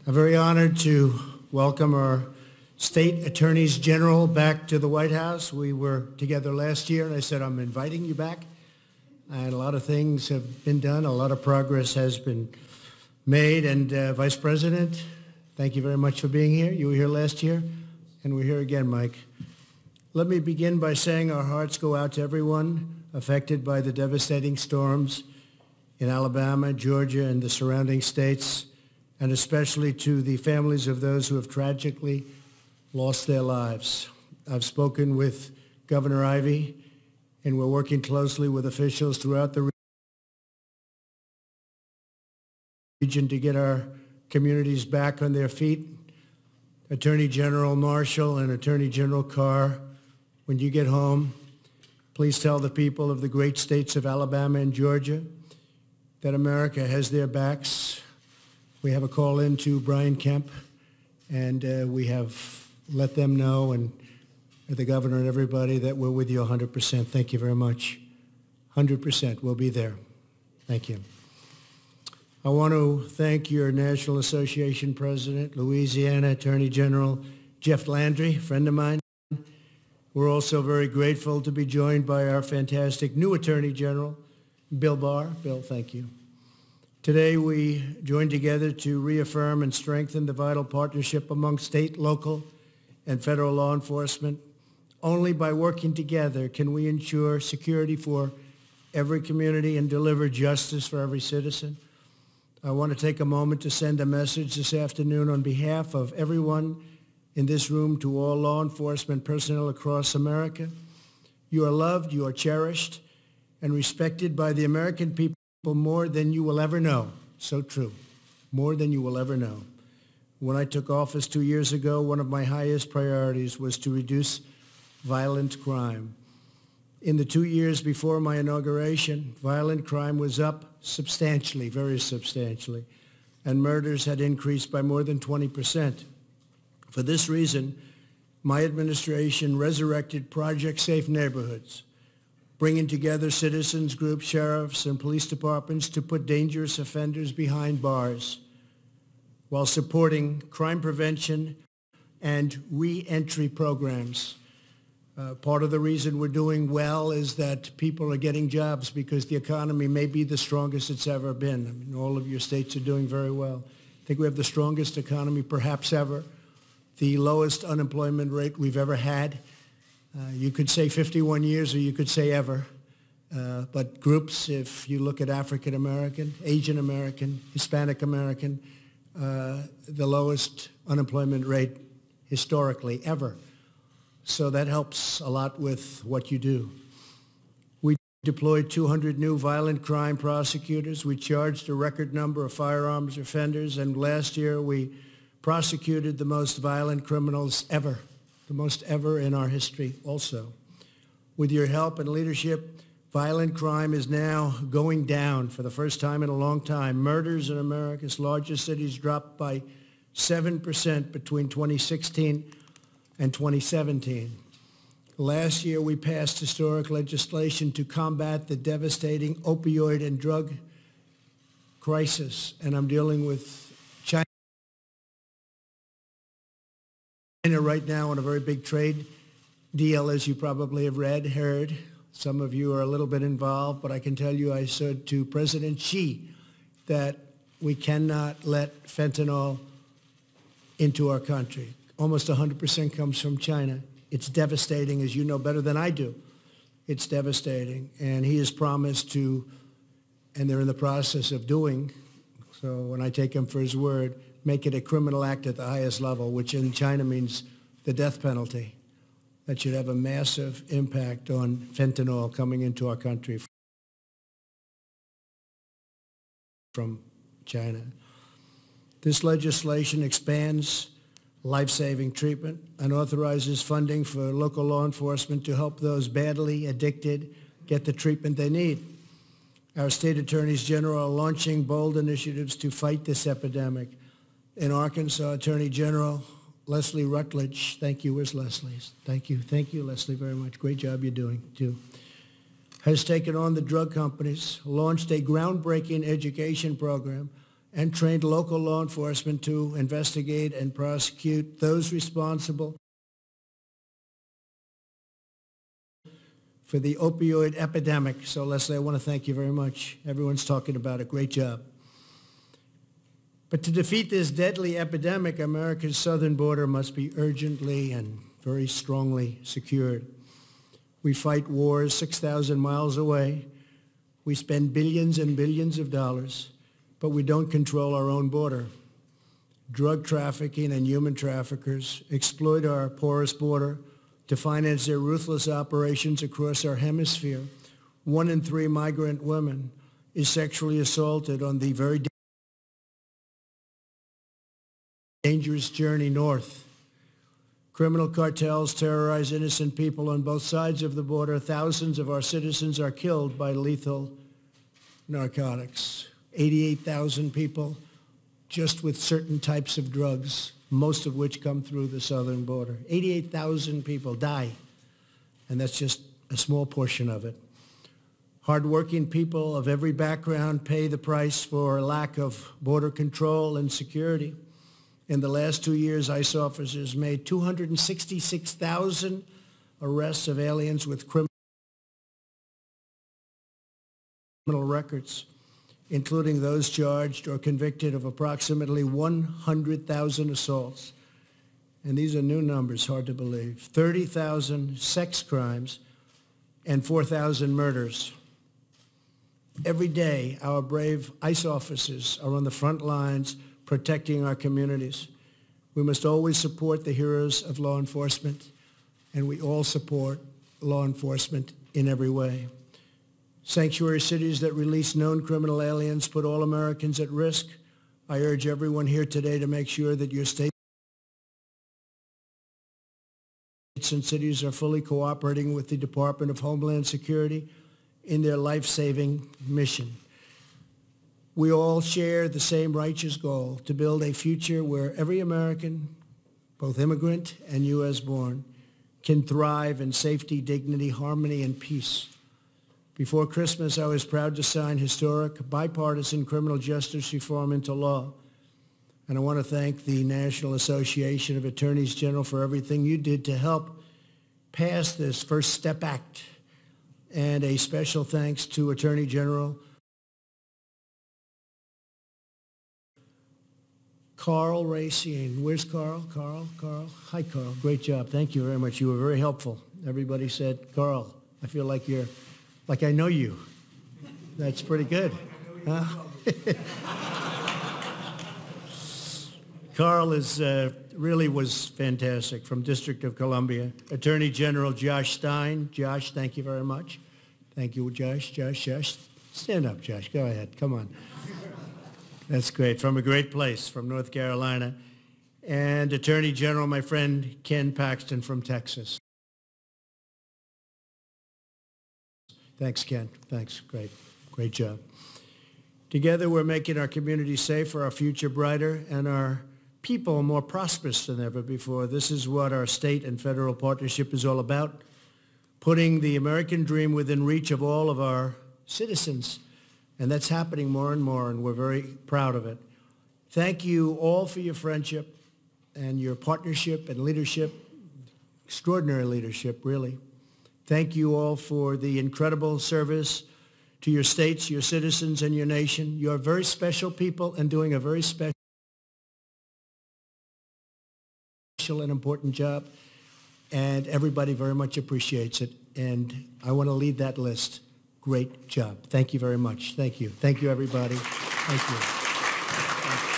I'm very honored to welcome our state attorneys general back to the White House. We were together last year, and I said, I'm inviting you back. And a lot of things have been done. A lot of progress has been made. And Vice President, thank you very much for being here. You were here last year, and we're here again, Mike. Let me begin by saying our hearts go out to everyone affected by the devastating storms in Alabama, Georgia, and the surrounding states, and especially to the families of those who have tragically lost their lives. I've spoken with Governor Ivey, and we're working closely with officials throughout the region to get our communities back on their feet. Attorney General Marshall and Attorney General Carr, when you get home, please tell the people of the great states of Alabama and Georgia that America has their backs. We have a call in to Brian Kemp, and we have let them know, and the governor and everybody, that we're with you 100%. Thank you very much. 100%. We'll be there. Thank you. I want to thank your National Association President, Louisiana Attorney General Jeff Landry, friend of mine. We're also very grateful to be joined by our fantastic new Attorney General, Bill Barr. Bill, thank you. Today, we join together to reaffirm and strengthen the vital partnership among state, local, and federal law enforcement. Only by working together can we ensure security for every community and deliver justice for every citizen. I want to take a moment to send a message this afternoon on behalf of everyone in this room to all law enforcement personnel across America. You are loved, you are cherished, and respected by the American people more than you will ever know. So true. More than you will ever know. When I took office 2 years ago, one of my highest priorities was to reduce violent crime. In the 2 years before my inauguration, violent crime was up substantially, very substantially, and murders had increased by more than 20%. For this reason, my administration resurrected Project Safe Neighborhoods, bringing together citizens groups, sheriffs, and police departments to put dangerous offenders behind bars while supporting crime prevention and re-entry programs. Part of the reason we're doing well is that people are getting jobs because the economy may be the strongest it's ever been. I mean, all of your states are doing very well. I think we have the strongest economy perhaps ever, the lowest unemployment rate we've ever had. You could say 51 years or you could say ever. But groups, if you look at African American, Asian American, Hispanic American, the lowest unemployment rate historically ever. So that helps a lot with what you do. We deployed 200 new violent crime prosecutors. We charged a record number of firearms offenders. And last year we prosecuted the most violent criminals ever. The most ever in our history also. With your help and leadership, violent crime is now going down for the first time in a long time. Murders in America's largest cities dropped by 7% between 2016 and 2017. Last year, we passed historic legislation to combat the devastating opioid and drug crisis, and I'm dealing with right now on a very big trade deal, as you probably have heard. Some of you are a little bit involved, but I can tell you I said to President Xi that we cannot let fentanyl into our country. Almost 100% comes from China. It's devastating, as you know better than I do. It's devastating. And he has promised to, and they're in the process of doing, so when I take him for his word, make it a criminal act at the highest level, which in China means the death penalty. That should have a massive impact on fentanyl coming into our country from China. This legislation expands life-saving treatment and authorizes funding for local law enforcement to help those badly addicted get the treatment they need. Our state attorneys general are launching bold initiatives to fight this epidemic. In Arkansas, Attorney General Leslie Rutledge, thank you. Where's Leslie? Thank you, Leslie, very much. Great job you're doing, too. Has taken on the drug companies, launched a groundbreaking education program, and trained local law enforcement to investigate and prosecute those responsible for the opioid epidemic. So, Leslie, I want to thank you very much. Everyone's talking about it. Great job. But to defeat this deadly epidemic, America's southern border must be urgently and very strongly secured. We fight wars 6,000 miles away. We spend billions and billions of dollars, but we don't control our own border. Drug trafficking and human traffickers exploit our porous border to finance their ruthless operations across our hemisphere. 1 in 3 migrant women is sexually assaulted on the very dangerous journey north. Criminal cartels terrorize innocent people on both sides of the border. Thousands of our citizens are killed by lethal narcotics. 88,000 people just with certain types of drugs, most of which come through the southern border. 88,000 people die, and that's just a small portion of it. Hardworking people of every background pay the price for a lack of border control and security. In the last 2 years, ICE officers made 266,000 arrests of aliens with criminal records, including those charged or convicted of approximately 100,000 assaults. And these are new numbers, hard to believe. 30,000 sex crimes and 4,000 murders. Every day, our brave ICE officers are on the front lines protecting our communities. We must always support the heroes of law enforcement, and we all support law enforcement in every way. Sanctuary cities that release known criminal aliens put all Americans at risk. I urge everyone here today to make sure that your states and cities are fully cooperating with the Department of Homeland Security in their life-saving mission. We all share the same righteous goal to build a future where every American, both immigrant and U.S. born, can thrive in safety, dignity, harmony, and peace. Before Christmas, I was proud to sign historic bipartisan criminal justice reform into law. And I want to thank the National Association of Attorneys General for everything you did to help pass this First Step Act. And a special thanks to Attorney General Carl Racine. Where's Carl? Carl? Hi, Carl. Great job. Thank you very much. You were very helpful. Everybody said, Carl, I feel like I know you. That's pretty good. Huh? Carl really was fantastic from District of Columbia. Attorney General Josh Stein. Josh, thank you very much. Thank you, Josh. Josh. Stand up, Josh. Go ahead. Come on. That's great. From a great place, from North Carolina. And Attorney General, my friend Ken Paxton from Texas. Thanks, Ken. Thanks. Great job. Together, we're making our community safer, our future brighter, and our people more prosperous than ever before. This is what our state and federal partnership is all about, putting the American dream within reach of all of our citizens. And that's happening more and more, and we're very proud of it. Thank you all for your friendship and your partnership and leadership, extraordinary leadership, really. Thank you all for the incredible service to your states, your citizens, and your nation. You're very special people and doing a very special and important job, and everybody very much appreciates it. And I want to lead that list. Great job. Thank you very much. Thank you. Thank you, everybody. Thank you.